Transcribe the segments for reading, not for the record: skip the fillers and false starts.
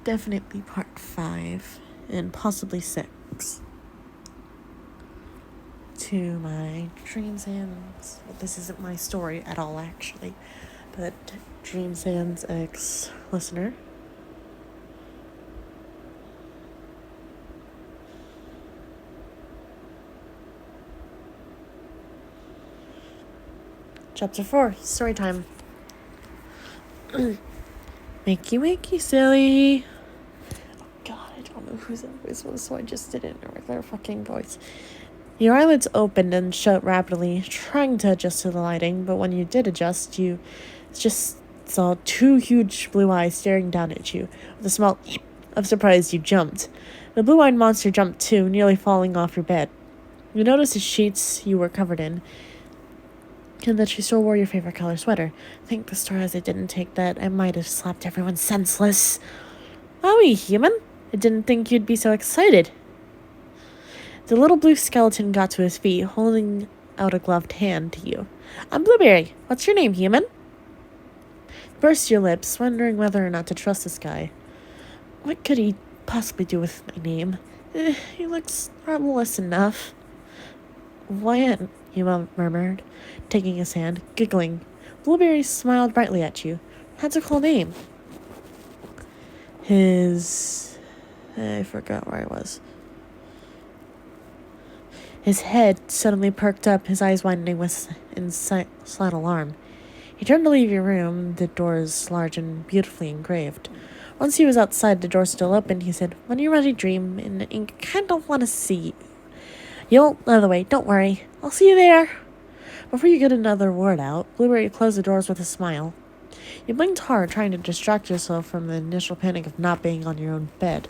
definitely part 5 and possibly 6 to my Dream Sands. Well, this isn't my story at all, actually, but Dream Sands ex listener. Chapter 4, story time. Wakey, silly. Oh God, I don't know whose that voice was, so I just did it in a regular fucking voice. Your eyelids opened and shut rapidly, trying to adjust to the lighting, but when you did adjust, you just saw 2 huge blue eyes staring down at you. With a small eep of surprise, you jumped. The blue-eyed monster jumped too, nearly falling off your bed. You noticed the sheets you were covered in, and that you still wore your favorite color sweater. Thank the stars I didn't take that. I might have slapped everyone senseless. Wowie, human! I didn't think you'd be so excited. The little blue skeleton got to his feet, holding out a gloved hand to you. I'm Blueberry. What's your name, human? You pursed your lips, wondering whether or not to trust this guy. What could he possibly do with my name? He looks harmless enough. Why, you murmured, taking his hand, giggling. Blueberry smiled brightly at you. That's a cool name. I forgot where I was. His head suddenly perked up, his eyes widening in slight alarm. He turned to leave your room, the doors large and beautifully engraved. Once he was outside, the door still open, he said, When you're ready, Dream, and I kind of want to see you. You won't know the way, don't worry. I'll see you there. Before you get another word out, Blueberry closed the doors with a smile. You blinked hard, trying to distract yourself from the initial panic of not being on your own bed.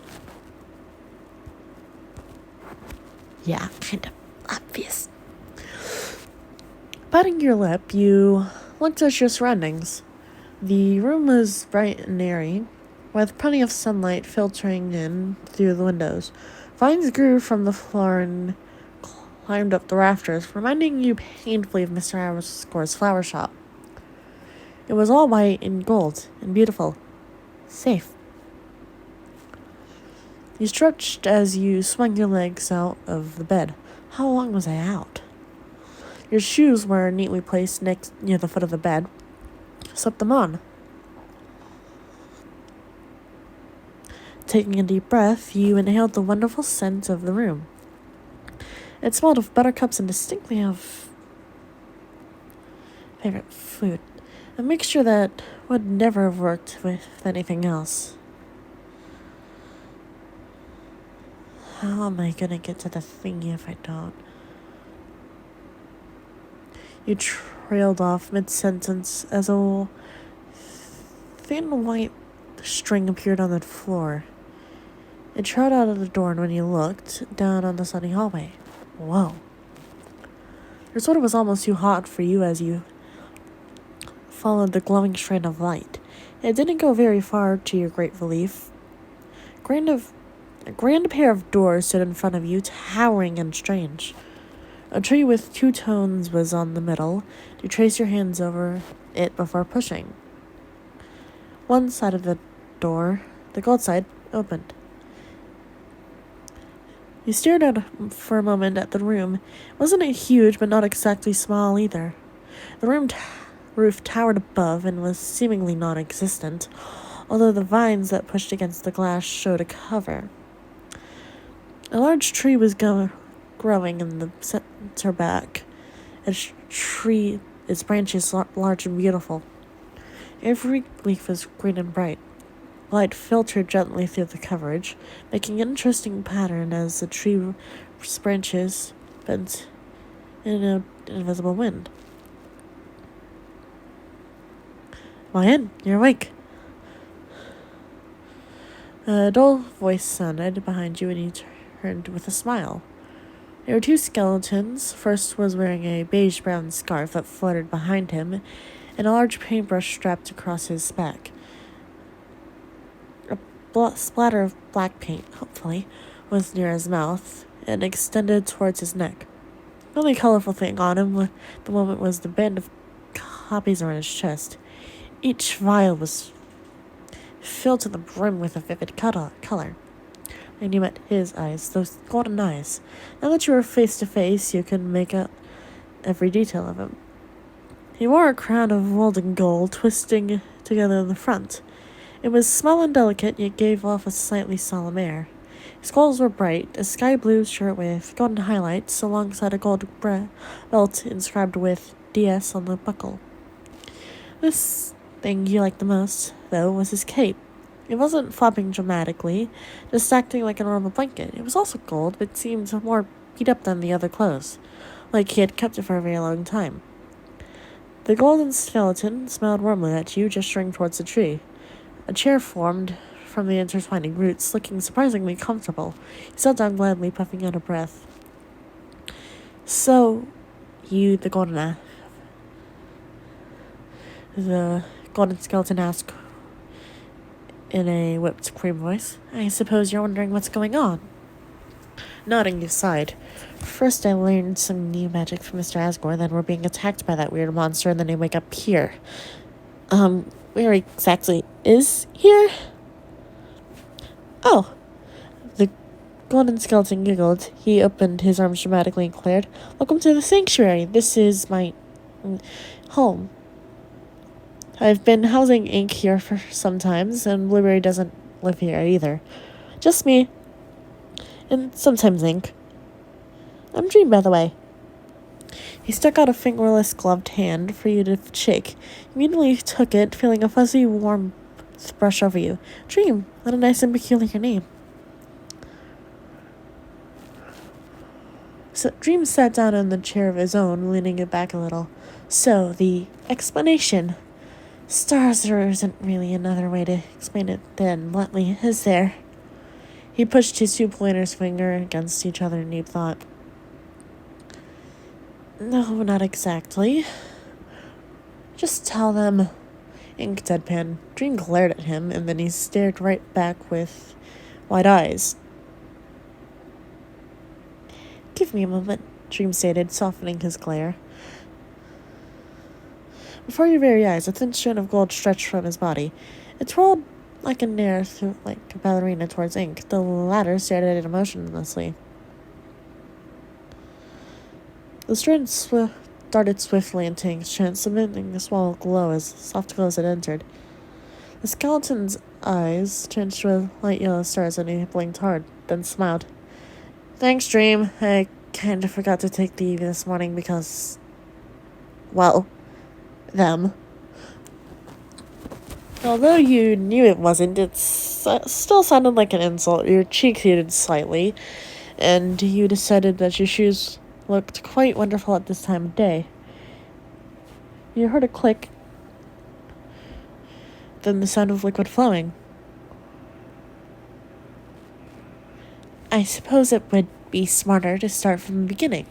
Yeah, kind of obvious. Biting your lip, you looked at your surroundings. The room was bright and airy, with plenty of sunlight filtering in through the windows. Vines grew from the floor and climbed up the rafters, reminding you painfully of Mr. Arscore's flower shop. It was all white and gold and beautiful. Safe. You stretched as you swung your legs out of the bed. How long was I out? Your shoes were neatly placed near the foot of the bed. Slip them on. Taking a deep breath, you inhaled the wonderful scent of the room. It smelled of buttercups and distinctly of favorite food. A mixture that would never have worked with anything else. How am I gonna get to the thingy if I don't? You trailed off mid-sentence as a thin white string appeared on the floor. It trod out of the door, and when you looked down on the sunny hallway, whoa. Your sweater was almost too hot for you as you followed the glowing strand of light. It didn't go very far, to your great relief. A grand pair of doors stood in front of you, towering and strange. A tree with 2 tones was on the middle. You traced your hands over it before pushing. One side of the door, the gold side, opened. You stared out for a moment at the room. It wasn't huge, but not exactly small either. The roof towered above and was seemingly non-existent, although the vines that pushed against the glass showed a cover. A large tree was growing in the center back. Its branches large and beautiful. Every leaf was green and bright. Light filtered gently through the coverage, making an interesting pattern as the tree's branches bent in an invisible wind. Ryan, you're awake. A dull voice sounded behind you, and you turned with a smile. There were 2 skeletons. First was wearing a beige-brown scarf that fluttered behind him, and a large paintbrush strapped across his back. A splatter of black paint, hopefully, was near his mouth and extended towards his neck. The only colorful thing on him at the moment was the band of copies around his chest. Each vial was filled to the brim with a vivid color. And you met his eyes, those golden eyes. Now that you were face to face, you could make out every detail of him. He wore a crown of golden gold twisting together in the front. It was small and delicate, yet gave off a slightly solemn air. His clothes were bright, a sky blue shirt with golden highlights, alongside a gold belt inscribed with DS on the buckle. This thing you liked the most, though, was his cape. It wasn't flopping dramatically, just acting like a normal blanket. It was also gold, but seemed more beat up than the other clothes, like he had kept it for a very long time. The golden skeleton smiled warmly at you, gesturing towards the tree. A chair formed from the intertwining roots, looking surprisingly comfortable. He sat down gladly, puffing out a breath. So, you, the golden skeleton asked in a whipped cream voice. I suppose you're wondering what's going on. Nodding, you sighed. First I learned some new magic from Mr. Asgore, then we're being attacked by that weird monster, and then I wake up here. Where exactly is here? Oh. The golden skeleton giggled. He opened his arms dramatically and declared, Welcome to the sanctuary. This is my home. I've been housing Ink here for some times, and Blueberry doesn't live here either. Just me. And sometimes Ink. I'm Dream, by the way. He stuck out a fingerless gloved hand for you to shake. You immediately took it, feeling a fuzzy warmth brush over you. Dream, what a nice and peculiar name. So Dream sat down in the chair of his own, leaning it back a little. So, the explanation. Stars, there isn't really another way to explain it then, bluntly, is there? He pushed his two pointers finger against each other in deep thought. No, not exactly. Just tell them. Ink deadpan. Dream glared at him, and then he stared right back with wide eyes. Give me a moment, Dream stated, softening his glare. Before your very eyes, a thin strand of gold stretched from his body. It twirled like a nair like a ballerina towards Ink. The latter stared at it emotionlessly. The strand darted swiftly into Ink's chest, emitting a small glow as soft glow as it entered. The skeleton's eyes changed to light yellow stars, and he blinked hard, then smiled. Thanks, Dream. I kind of forgot to take leave this morning because, well, them. Although you knew it wasn't, it still sounded like an insult. Your cheek heated slightly, and you decided that your shoes looked quite wonderful at this time of day. You heard a click, then the sound of liquid flowing. I suppose it would be smarter to start from the beginning,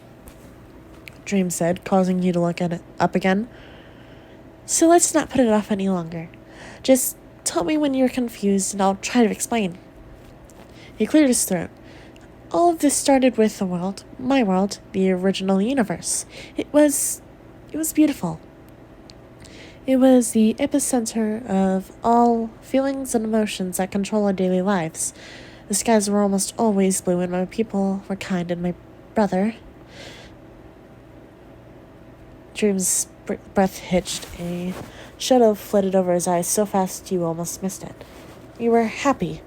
Dream said, causing you to look at it up again. So let's not put it off any longer. Just tell me when you're confused and I'll try to explain. He cleared his throat. All of this started with the world, my world, the original universe. It was beautiful. It was the epicenter of all feelings and emotions that control our daily lives. The skies were almost always blue, and my people were kind, and my brother... Dream's breath hitched. A shadow flitted over his eyes so fast you almost missed it. You were happy.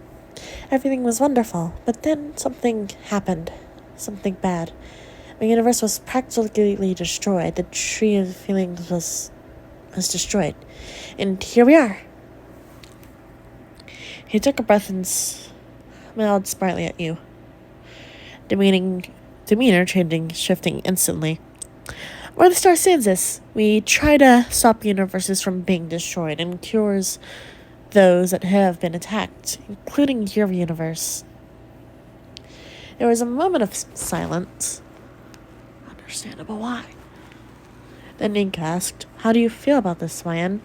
Everything was wonderful, but then something happened. Something bad. My universe was practically destroyed. The tree of feelings was destroyed. And here we are. He took a breath and smiled sprightly at you. Demeanor shifting instantly. Where the star stands is, we try to stop universes from being destroyed and cures those that have been attacked, including your universe. There was a moment of silence. Understandable why. Then Ink asked, How do you feel about this, man?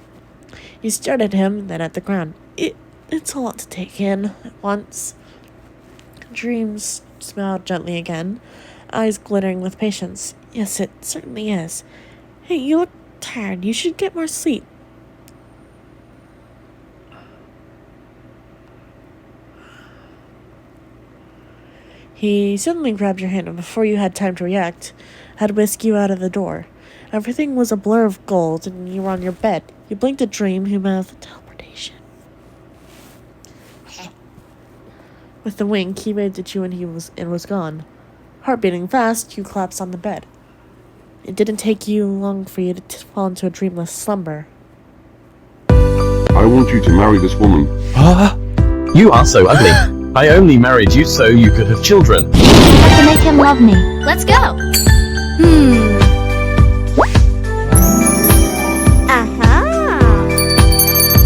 You stared at him, then at the ground. It's a lot to take in at once. Dreams smiled gently again, eyes glittering with patience. Yes, it certainly is. Hey, you look tired. You should get more sleep. He suddenly grabbed your hand, and before you had time to react, had whisked you out of the door. Everything was a blur of gold, and you were on your bed. You blinked a dream, you mouthed teleportation. With a wink, he waved at you and was gone. Heart beating fast, you collapsed on the bed. It didn't take you long for you to fall into a dreamless slumber. I want you to marry this woman. You are so ugly. I only married you so you could have children. To make him love me. Let's go.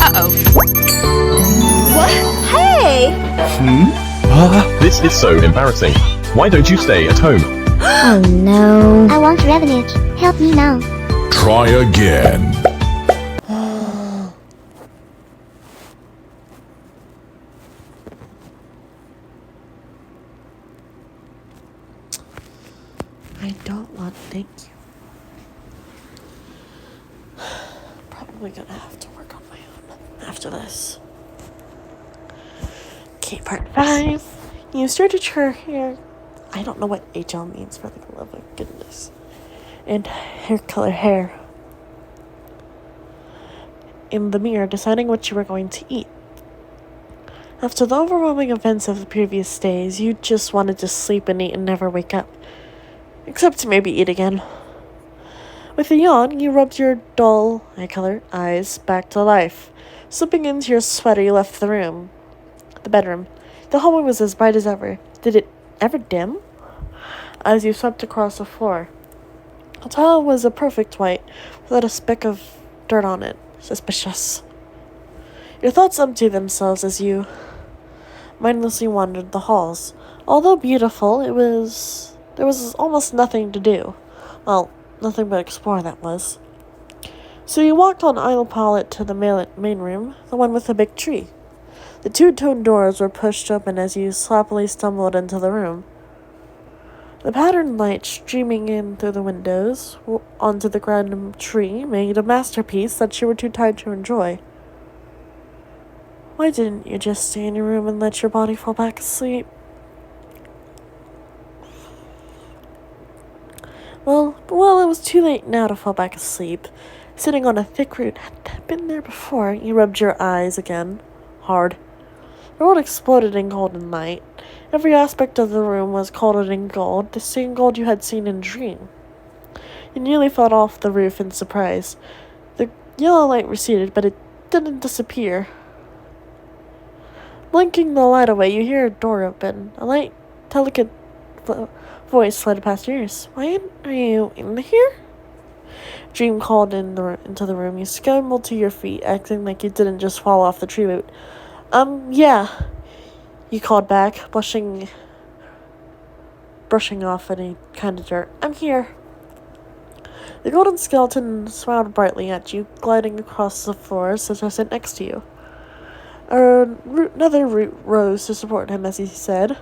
Uh-oh. What? Hey! This is so embarrassing. Why don't you stay at home? Oh no. I want revenge. Help me now. Try again. I don't want thank you. Probably gonna have to work on my own after this. Okay, part 5. You started your hair. I don't know what HL means, for the love of goodness. And hair color hair. In the mirror, deciding what you were going to eat. After the overwhelming events of the previous days, you just wanted to sleep and eat and never wake up. Except to maybe eat again. With a yawn, you rubbed your dull, eye-color eyes back to life. Slipping into your sweater, you left the bedroom. The hallway was as bright as ever. Did it ever dim? As you swept across the floor. The tile was a perfect white, without a speck of dirt on it. Suspicious. Your thoughts emptied themselves as you mindlessly wandered the halls. Although beautiful, there was almost nothing to do. Well, nothing but explore, that was. So you walked on aisle pallet to the main room, the one with the big tree. The two-tone doors were pushed open as you sloppily stumbled into the room. The patterned light streaming in through the windows onto the grand tree made a masterpiece that you were too tired to enjoy. Why didn't you just stay in your room and let your body fall back asleep? Well, it was too late now to fall back asleep. Sitting on a thick root had been there before. You rubbed your eyes again. Hard. The world exploded in golden light. Every aspect of the room was coated in gold, the same gold you had seen in a dream. You nearly fell off the roof in surprise. The yellow light receded, but it didn't disappear. Blinking the light away, you hear a door open. A light, delicate voice fled past your ears. Why are you in here? Dream called into the room. You scrambled to your feet, acting like you didn't just fall off the tree root. Yeah, you called back, brushing off any kind of dirt. I'm here. The golden skeleton smiled brightly at you, gliding across the floor as I sat next to you. Another root rose to support him as he said,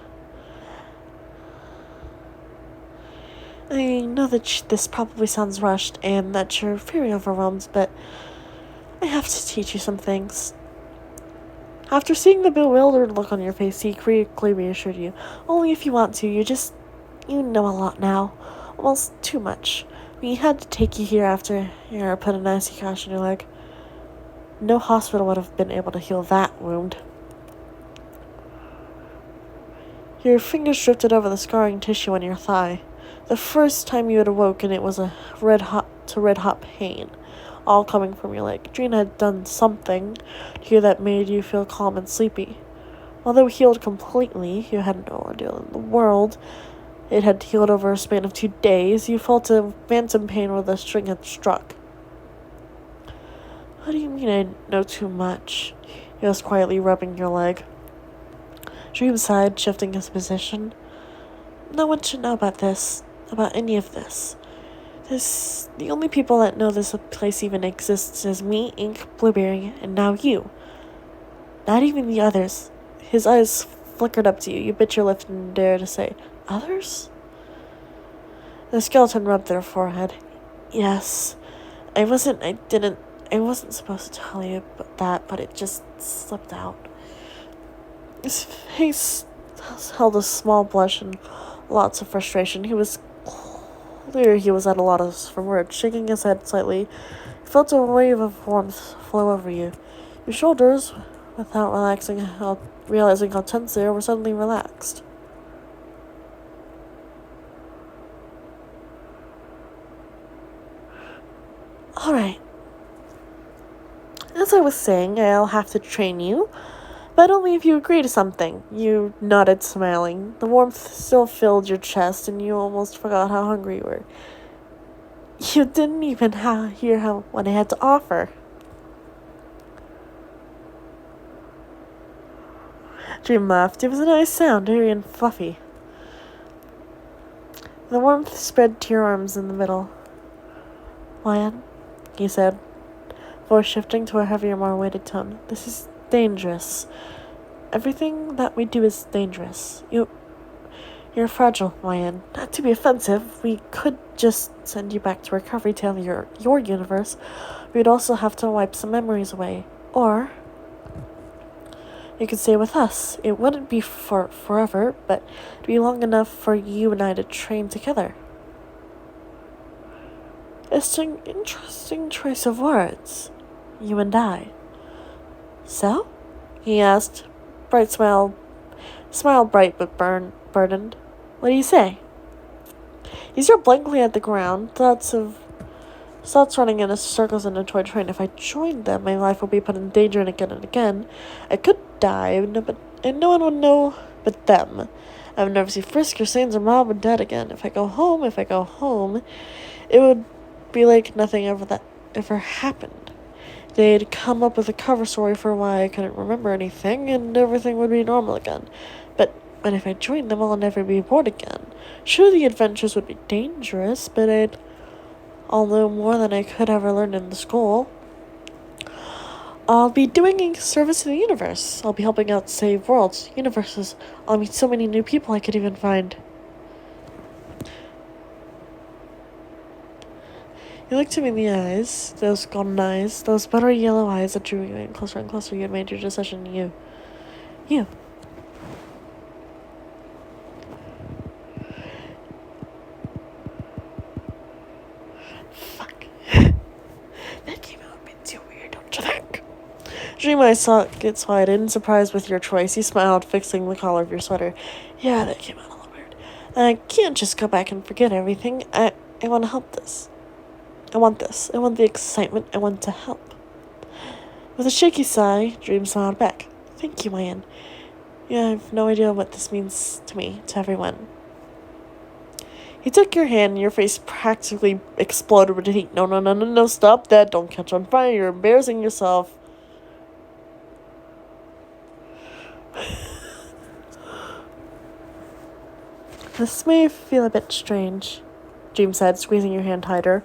I know that this probably sounds rushed and that you're very overwhelmed, but I have to teach you some things. After seeing the bewildered look on your face, he quickly reassured you. Only if you want to, you know a lot now. Almost too much. We had to take you here after you put an icy cast on your leg. No hospital would have been able to heal that wound. Your fingers drifted over the scarring tissue on your thigh. The first time you had awoken, it was a red-hot pain, all coming from your leg. Dream had done something to you that made you feel calm and sleepy. Although healed completely, you had no ordeal in the world. It had healed over a span of 2 days. You felt a phantom pain where the string had struck. What do you mean I know too much? He was quietly rubbing your leg. Dream sighed, shifting his position. No one should know about any of this. The only people that know this place even exists is me, Ink, Blueberry, and now you. Not even the others. His eyes flickered up to you. You bit your lip and dared to say, Others? The skeleton rubbed their forehead. Yes. I wasn't supposed to tell you that, but it just slipped out. His face held a small blush and lots of frustration. He was clear he was at a loss for words. Shaking his head slightly, he felt a wave of warmth flow over you. Your shoulders, without realizing how tense they were suddenly relaxed. Alright. As I was saying, I'll have to train you, but only if you agree to something. You nodded, smiling. The warmth still filled your chest, and you almost forgot how hungry you were. You didn't even hear what I had to offer. Dream laughed. It was a nice sound, airy and fluffy. The warmth spread to your arms in the middle. Lion, he said, voice shifting to a heavier, more weighted tone. This is dangerous. Everything that we do is dangerous. You're fragile, Lion. Not to be offensive, we could just send you back to recovery to your universe. We'd also have to wipe some memories away. Or you could stay with us. It wouldn't be for forever, but it'd be long enough for you and I to train together. It's an interesting choice of words. You and I. So? He asked. Smile bright but burdened. What do you say? He stared blankly at the ground, thoughts running in circles in a toy train. If I joined them, my life would be put in danger and again. I could die, and no one would know but them. I would never see Frisk or Sans or Mom and Dad again. If I go home, it would be like nothing ever happened. They'd come up with a cover story for why I couldn't remember anything, and everything would be normal again. But if I joined them, I'll never be bored again. Sure, the adventures would be dangerous, but I'll know more than I could ever learn in the school. I'll be doing a service to the universe. I'll be helping out save worlds, universes. I'll meet so many new people I could even find. You looked at me in the eyes, those golden eyes, those buttery yellow eyes that drew you in closer and closer. You had made your decision. You. Fuck. That came out a bit too weird, don't you think? Dream eyes sockets wide, in surprise with your choice. He smiled, fixing the collar of your sweater. Yeah, that came out a little weird. I can't just go back and forget everything. I want to help this. I want this. I want the excitement. I want to help. With a shaky sigh, Dream smiled back. Thank you, Mayan. You have no idea what this means to me, to everyone. He took your hand and your face practically exploded with heat. No, stop that. Don't catch on fire. You're embarrassing yourself. This may feel a bit strange, Dream said, squeezing your hand tighter.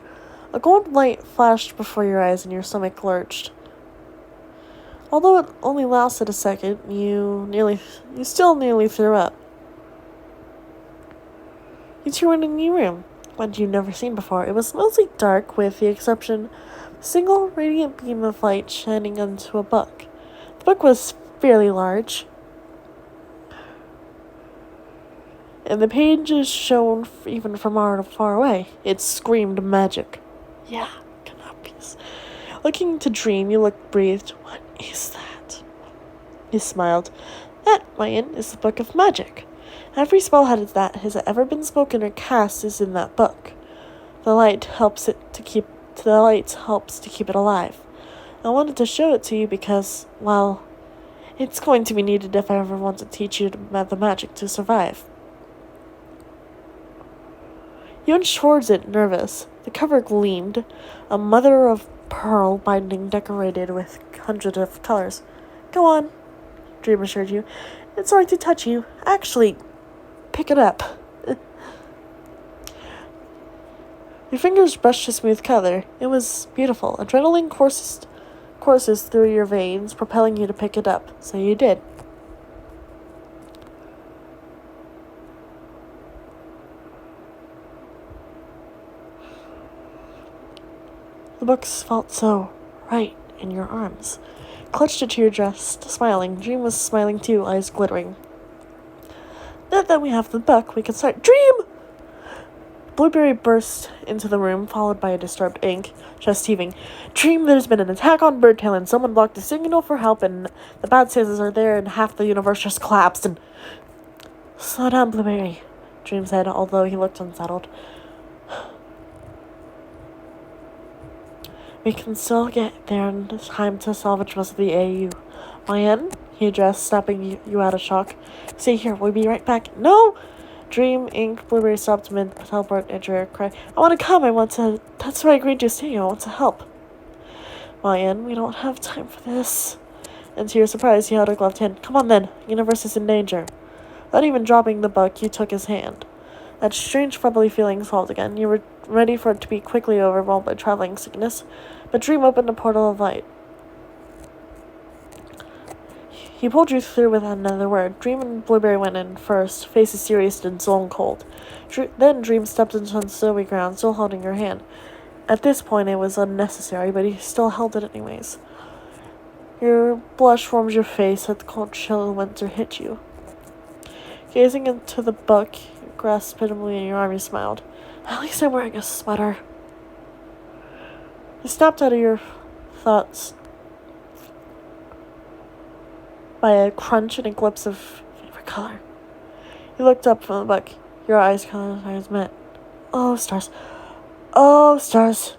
A golden light flashed before your eyes and your stomach lurched. Although it only lasted a second, you still nearly threw up. You two were in a new room, one you'd never seen before. It was mostly dark, with the exception of a single radiant beam of light shining onto a book. The book was fairly large, and the pages shone even from far away. It screamed magic. Yeah, canopies. Looking to Dream, you breathed. What is that? He smiled. That, Mayan, is the Book of Magic. Every spell that has ever been spoken or cast is in that book. The light helps to keep it alive. I wanted to show it to you because, well, it's going to be needed if I ever want to teach you the magic to survive. You inched towards it, nervous. The cover gleamed, a mother of pearl binding decorated with hundreds of colors. Go on, Dream assured you. It's sorry to touch you. Actually, pick it up. Your fingers brushed a smooth color. It was beautiful. Adrenaline courses through your veins, propelling you to pick it up. So you did. The books felt so right in your arms. Clutched it to your dress, smiling. Dream was smiling too, eyes glittering. Now that we have the book, we can start. Dream! Blueberry burst into the room, followed by a disturbed Ink, chest heaving. Dream, there's been an attack on Birdtail, and someone blocked the signal for help, and the bad senses are there, and half the universe just collapsed, and... Slow down, Blueberry, Dream said, although he looked unsettled. We can still get there in time to salvage most of the AU. Lion, he addressed, snapping you out of shock. Stay here, we'll be right back. No! Dream, Ink, Blueberry stopped mid teleport into a cry. I want to come, I want to... That's why I agreed to stay, I want to help. Lion, we don't have time for this. And to your surprise, he held a gloved hand. Come on then, universe is in danger. Without even dropping the book, you took his hand. That strange, bubbly feeling swelled again. You were ready for it to be quickly overwhelmed by traveling sickness, but Dream opened a portal of light. He pulled you through without another word. Dream and Blueberry went in first, faces serious and stone cold. Then Dream stepped into the snowy ground, still holding your hand. At this point, it was unnecessary, but he still held it anyways. Your blush formed your face as the cold chill of winter hit you. Gazing into the book, you grasped pitifully in your arm, you smiled. At least I'm wearing a sweater. You snapped out of your thoughts by a crunch and a glimpse of favorite color. You looked up from the book. Your eyes met. Oh, stars. Oh, stars.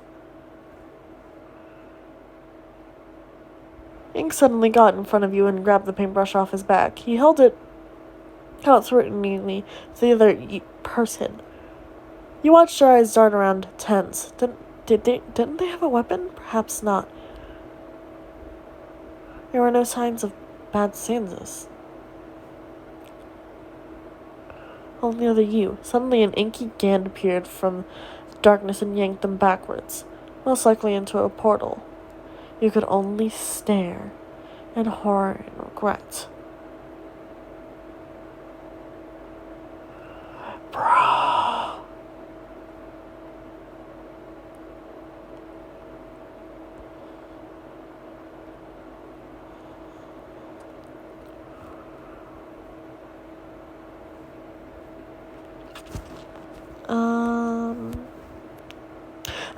Ink suddenly got in front of you and grabbed the paintbrush off his back. He held it out threateningly to the other person. You watched your eyes dart around, tense. Didn't they have a weapon? Perhaps not. There were no signs of bad senses. Only other you. Suddenly an inky hand appeared from darkness and yanked them backwards, most likely into a portal. You could only stare in horror and regret. Bro.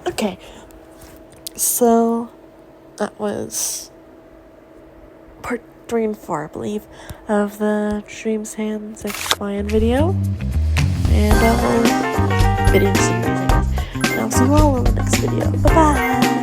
Okay. So that was part 3 and 4, I believe, of the Dreams Hand 6 Lion video. And video series, I guess. And I'll see you all in the next video. Bye-bye!